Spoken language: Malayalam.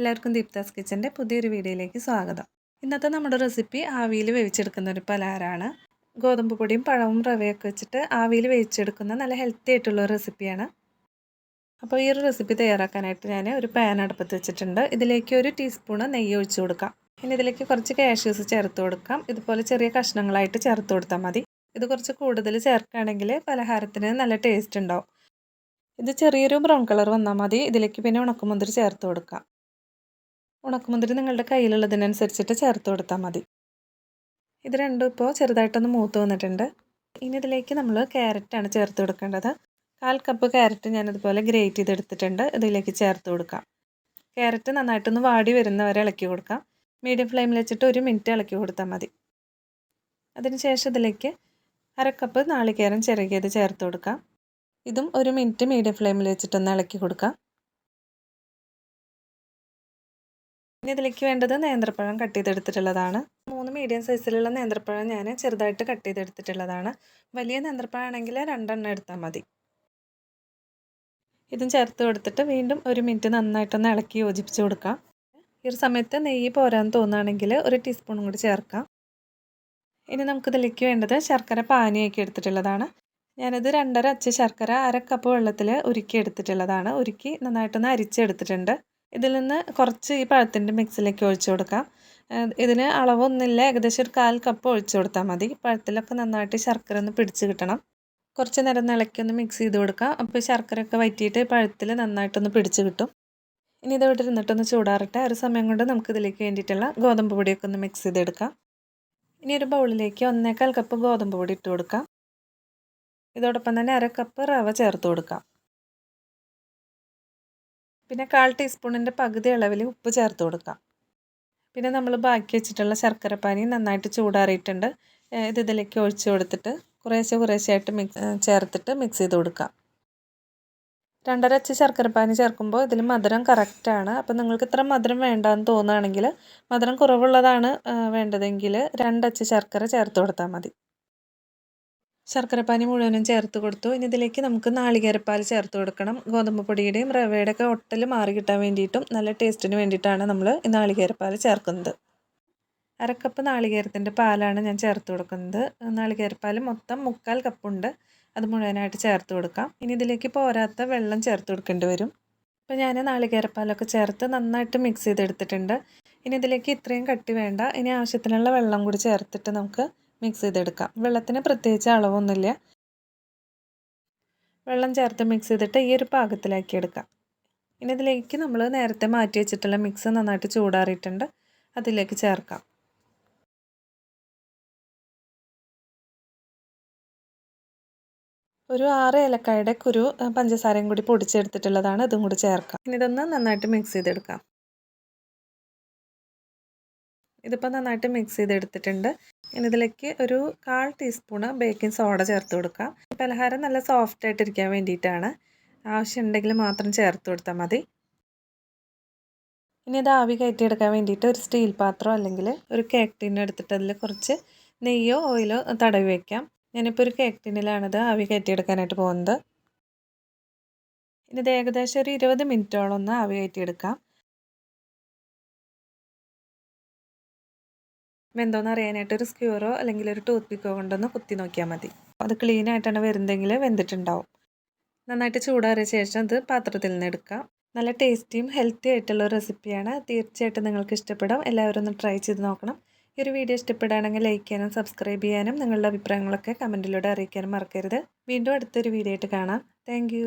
എല്ലാവർക്കും ദീപ്താസ് കിച്ചൻ്റെ പുതിയൊരു വീഡിയോയിലേക്ക് സ്വാഗതം. ഇന്നത്തെ നമ്മുടെ റെസിപ്പി ആവിയിൽ വേവിച്ചെടുക്കുന്ന ഒരു പലഹാരമാണ്. ഗോതമ്പ് പൊടിയും പഴവും റവയൊക്കെ വെച്ചിട്ട് ആവിയിൽ വേവിച്ചെടുക്കുന്ന നല്ല ഹെൽത്തി ആയിട്ടുള്ള ഒരു റെസിപ്പിയാണ്. അപ്പോൾ ഈ ഒരു റെസിപ്പി തയ്യാറാക്കാനായിട്ട് ഞാൻ ഒരു പാൻ അടുപ്പത്ത് വെച്ചിട്ടുണ്ട്. ഇതിലേക്ക് 1 ടീസ്പൂണ് നെയ്യ് ഒഴിച്ചു കൊടുക്കാം. ഇനി ഇതിലേക്ക് കുറച്ച് കാഷ്യൂസ് ചേർത്ത് കൊടുക്കാം. ഇതുപോലെ ചെറിയ കഷ്ണങ്ങളായിട്ട് ചേർത്ത് കൊടുത്താൽ മതി. ഇത് കുറച്ച് കൂടുതൽ ചേർക്കുകയാണെങ്കിൽ പലഹാരത്തിന് നല്ല ടേസ്റ്റ് ഉണ്ടാവും. ഇത് ചെറിയൊരു ബ്രൗൺ കളർ വന്നാൽ മതി. ഇതിലേക്ക് പിന്നെ ഉണക്കമുന്തിരി ചേർത്ത് കൊടുക്കാം. ഉണക്കമുന്തിരി നിങ്ങളുടെ കയ്യിലുള്ളതിനനുസരിച്ചിട്ട് ചേർത്ത് കൊടുത്താൽ മതി. ഇത് രണ്ടും ഇപ്പോൾ ചെറുതായിട്ടൊന്ന് മൂത്ത് വന്നിട്ടുണ്ട്. ഇനി ഇതിലേക്ക് നമ്മൾ ക്യാരറ്റാണ് ചേർത്ത് കൊടുക്കേണ്ടത്. 1/4 കപ്പ് ക്യാരറ്റ് ഞാനിതുപോലെ ഗ്രേറ്റ് ചെയ്തെടുത്തിട്ടുണ്ട്. ഇതിലേക്ക് ചേർത്ത് കൊടുക്കാം. ക്യാരറ്റ് നന്നായിട്ടൊന്ന് വാടി വരുന്നവരെ ഇളക്കി കൊടുക്കാം. മീഡിയം ഫ്ലെയിമിൽ വെച്ചിട്ട് 1 മിനിറ്റ് ഇളക്കി കൊടുത്താൽ മതി. അതിനുശേഷം ഇതിലേക്ക് 1/2 കപ്പ് നാളികേരം ചിരകിയത് ചേർത്ത് കൊടുക്കാം. ഇതും 1 മിനിറ്റ് മീഡിയം ഫ്ലെയിമിൽ വെച്ചിട്ടൊന്ന് ഇളക്കി കൊടുക്കാം. ഇനി ഇതിലേക്ക് വേണ്ടത് നേന്ത്രപ്പഴം കട്ട് ചെയ്തെടുത്തിട്ടുള്ളതാണ്. 3 മീഡിയം സൈസിലുള്ള നേന്ത്രപ്പഴം ഞാൻ ചെറുതായിട്ട് കട്ട് ചെയ്തെടുത്തിട്ടുള്ളതാണ്. വലിയ നേന്ത്രപ്പഴം ആണെങ്കിൽ 2 എണ്ണം എടുത്താൽ മതി. ഇതും ചേർത്ത് കൊടുത്തിട്ട് വീണ്ടും 1 മിനിറ്റ് നന്നായിട്ടൊന്ന് ഇളക്കി യോജിപ്പിച്ച് കൊടുക്കാം. ഈ ഒരു സമയത്ത് നെയ്യ് പോരാന്ന് തോന്നുകയാണെങ്കിൽ 1 ടീസ്പൂണും കൂടി ചേർക്കാം. ഇനി നമുക്കിതിലേക്ക് വേണ്ടത് ശർക്കര പാനിയാക്കി എടുത്തിട്ടുള്ളതാണ്. ഞാനിത് 2.5 അച്ച് ശർക്കര 1/2 കപ്പ് വെള്ളത്തിൽ ഉരുക്കി എടുത്തിട്ടുള്ളതാണ്. ഉരുക്കി നന്നായിട്ടൊന്ന് അരിച്ചെടുത്തിട്ടുണ്ട്. ഇതിൽ നിന്ന് കുറച്ച് ഈ പഴത്തിൻ്റെ മിക്സിലേക്ക് ഒഴിച്ചു കൊടുക്കാം. ഇതിന് അളവൊന്നുമില്ല, ഏകദേശം ഒരു 1/4 കപ്പ് ഒഴിച്ചു കൊടുത്താൽ മതി. പഴത്തിലൊക്കെ നന്നായിട്ട് ശർക്കര ഒന്ന് പിടിച്ച് കിട്ടണം. കുറച്ച് നേരം ഇളക്കി മിക്സ് ചെയ്ത് കൊടുക്കാം. അപ്പോൾ ശർക്കരയൊക്കെ വറ്റിയിട്ട് പഴത്തിൽ നന്നായിട്ടൊന്ന് പിടിച്ച് കിട്ടും. ഇനി ഇതോടെ ഇരുന്നിട്ടൊന്ന് ചൂടാറട്ടെ. ഒരു സമയം കൊണ്ട് നമുക്കിതിലേക്ക് വേണ്ടിയിട്ടുള്ള ഗോതമ്പ് പൊടിയൊക്കെ ഒന്ന് മിക്സ് ചെയ്തെടുക്കാം. ഇനി ഒരു ബൗളിലേക്ക് 1/4 കപ്പ് ഗോതമ്പ് പൊടി ഇട്ട് കൊടുക്കാം. ഇതോടൊപ്പം തന്നെ 1/2 കപ്പ് റവ ചേർത്ത് കൊടുക്കാം. പിന്നെ 1/4 ടീസ്പൂണിൻ്റെ പകുതി അളവിൽ ഉപ്പ് ചേർത്ത് കൊടുക്കാം. പിന്നെ നമ്മൾ ബാക്കി വെച്ചിട്ടുള്ള ശർക്കരപ്പാനി നന്നായിട്ട് ചൂടാറിയിട്ടുണ്ട്. ഇതിലേക്ക് ഒഴിച്ച് കൊടുത്തിട്ട് കുറേശ്ശെയായിട്ട് ചേർത്തിട്ട് മിക്സ് ചെയ്ത് കൊടുക്കാം. 2.5 അച്ച് ശർക്കരപ്പാനി ചേർക്കുമ്പോൾ ഇതിൽ മധുരം കറക്റ്റാണ്. അപ്പോൾ നിങ്ങൾക്ക് ഇത്ര മധുരം വേണ്ടാന്ന് തോന്നുകയാണെങ്കിൽ, മധുരം കുറവുള്ളതാണ് വേണ്ടതെങ്കിൽ 2 അച്ച് ശർക്കര ചേർത്ത് കൊടുത്താൽ മതി. ശർക്കരപ്പാനി മുഴുവനും ചേർത്ത് കൊടുത്തു. ഇനി ഇതിലേക്ക് നമുക്ക് നാളികേരപ്പാൽ ചേർത്ത് കൊടുക്കണം. ഗോതമ്പ് പൊടിയുടെയും റവയുടെയൊക്കെ ഒട്ടൽ മാറി കിട്ടാൻ വേണ്ടിയിട്ടും നല്ല ടേസ്റ്റിന് വേണ്ടിയിട്ടാണ് നമ്മൾ ഈ നാളികേരപ്പാൽ ചേർക്കുന്നത്. 1/2 കപ്പ് നാളികേരത്തിൻ്റെ പാലാണ് ഞാൻ ചേർത്ത് കൊടുക്കുന്നത്. നാളികേരപ്പാൽ മൊത്തം 3/4 കപ്പുണ്ട്. അത് മുഴുവനായിട്ട് ചേർത്ത് കൊടുക്കാം. ഇനി ഇതിലേക്ക് പോരാത്ത വെള്ളം ചേർത്ത് കൊടുക്കേണ്ടി വരും. അപ്പോൾ ഞാൻ നാളികേരപ്പാലൊക്കെ ചേർത്ത് നന്നായിട്ട് മിക്സ് ചെയ്തെടുത്തിട്ടുണ്ട്. ഇനി ഇതിലേക്ക് ഇത്രയും കട്ടി വേണ്ട. ഇനി ആവശ്യത്തിനുള്ള വെള്ളം കൂടി ചേർത്തിട്ട് നമുക്ക് മിക്സ് ചെയ്തെടുക്കാം. വെള്ളത്തിന് പ്രത്യേകിച്ച് അളവൊന്നുമില്ല. വെള്ളം ചേർത്ത് മിക്സ് ചെയ്തിട്ട് ഈ ഒരു പാകത്തിലാക്കി എടുക്കാം. ഇനി ഇതിലേക്ക് നമ്മൾ നേരത്തെ മാറ്റി വെച്ചിട്ടുള്ള മിക്സ് നന്നായിട്ട് ചൂടാറിയിട്ടുണ്ട്. അതിലേക്ക് ചേർക്കാം. ഒരു 6 ഏലക്കായുടെ കുരു പഞ്ചസാരയും കൂടി പൊടിച്ചെടുത്തിട്ടുള്ളതാണ്. ഇതും കൂടി ചേർക്കാം. ഇനി ഇതൊന്ന് നന്നായിട്ട് മിക്സ് ചെയ്തെടുക്കാം. ഇതിപ്പോൾ നന്നായിട്ട് മിക്സ് ചെയ്തെടുത്തിട്ടുണ്ട്. ഇനി ഇതിലേക്ക് ഒരു 1/4 ടീസ്പൂണ് ബേക്കിംഗ് സോഡ ചേർത്ത് കൊടുക്കാം. പലഹാരം നല്ല സോഫ്റ്റ് ആയിട്ടിരിക്കാൻ വേണ്ടിയിട്ടാണ്. ആവശ്യമുണ്ടെങ്കിൽ മാത്രം ചേർത്ത് കൊടുത്താൽ മതി. ഇനി ഇത് ആവി കയറ്റിയെടുക്കാൻ വേണ്ടിയിട്ട് ഒരു സ്റ്റീൽ പാത്രം അല്ലെങ്കിൽ ഒരു കേക്ക് ടിൻ എടുത്തിട്ട് അതിൽ കുറച്ച് നെയ്യോ ഓയിലോ തടവി വയ്ക്കാം. ഞാനിപ്പോൾ ഒരു കേക്ക് ടിന്നിലാണിത് ആവി കയറ്റിയെടുക്കാനായിട്ട് പോകുന്നത്. ഇനി ഇത് ഏകദേശം ഒരു 20 മിനിറ്റോളം ഒന്ന് ആവി കയറ്റിയെടുക്കാം. വെന്തോന്ന് അറിയാനായിട്ട് ഒരു സ്ക്യൂറോ അല്ലെങ്കിൽ ഒരു ടൂത്ത് പിക്കോ കൊണ്ടൊന്ന് കുത്തി നോക്കിയാൽ മതി. അത് ക്ലീൻ ആയിട്ടാണ് വരുന്നതെങ്കിൽ വെന്തിട്ടുണ്ടാവും. നന്നായിട്ട് ചൂടാറിയ ശേഷം അത് പാത്രത്തിൽ നിന്ന് എടുക്കാം. നല്ല ടേസ്റ്റിയും ഹെൽത്തി ആയിട്ടുള്ള ഒരു റെസിപ്പിയാണ്. തീർച്ചയായിട്ടും നിങ്ങൾക്ക് ഇഷ്ടപ്പെടും. എല്ലാവരും ഒന്ന് ട്രൈ ചെയ്ത് നോക്കണം. ഈ ഒരു വീഡിയോ ഇഷ്ടപ്പെടുകയാണെങ്കിൽ ലൈക്ക് ചെയ്യാനും സബ്സ്ക്രൈബ് ചെയ്യാനും നിങ്ങളുടെ അഭിപ്രായങ്ങളൊക്കെ കമൻറ്റിലൂടെ അറിയിക്കാനും മറക്കരുത്. വീണ്ടും അടുത്തൊരു വീഡിയോ ആയിട്ട് കാണാം. താങ്ക്